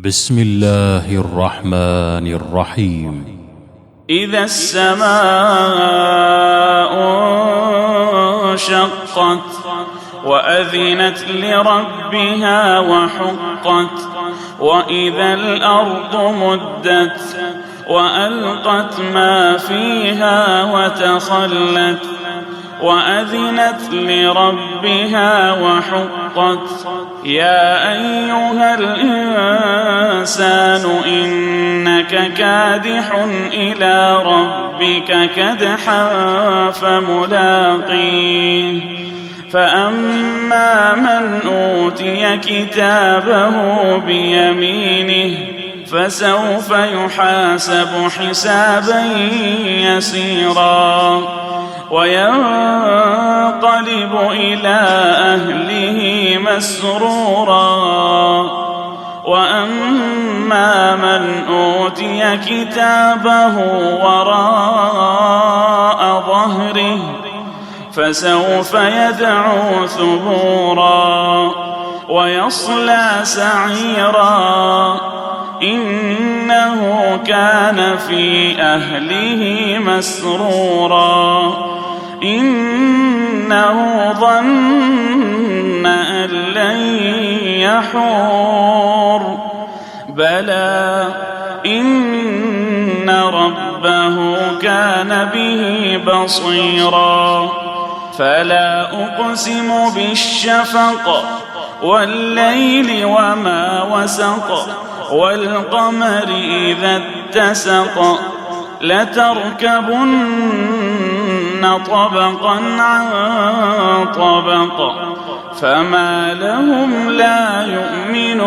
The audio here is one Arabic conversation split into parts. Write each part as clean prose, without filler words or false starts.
بسم الله الرحمن الرحيم. إذا السماء انشقت وأذنت لربها وحقت وإذا الأرض مدت وألقت ما فيها وتخلت وأذنت لربها وحقت يا أيها الإنسان إنك كادح إلى ربك كدحا فملاقيه فأما من أوتي كتابه بيمينه فسوف يحاسب حسابا يسيرا وينقلب إلى أهله مسرورا وأما من أوتي كتابه وراء ظهره فسوف يدعو ثبورا ويصلى سعيرا إنه كان في أهله مسرورا إنه ظن أن لن يحور بلى إن ربه كان به بصيرا فلا أقسم بالشفق والليل وما وسق والقمر إذا اتسق لتركبن طبقا عن طبق فما لهم لا يؤمنون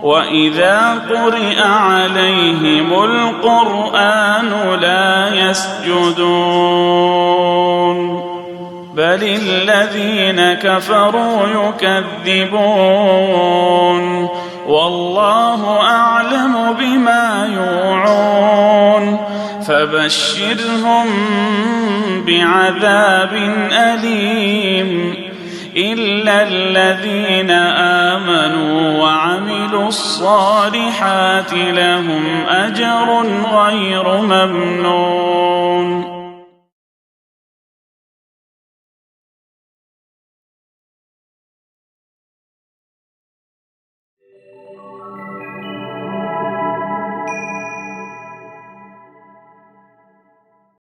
وإذا قرئ عليهم القرآن لا يسجدون بل الذين كفروا يكذبون والله أعلم بما يوعون فبشرهم بعذاب أليم إلا الذين آمنوا وعملوا الصالحات لهم أجر غير ممنون.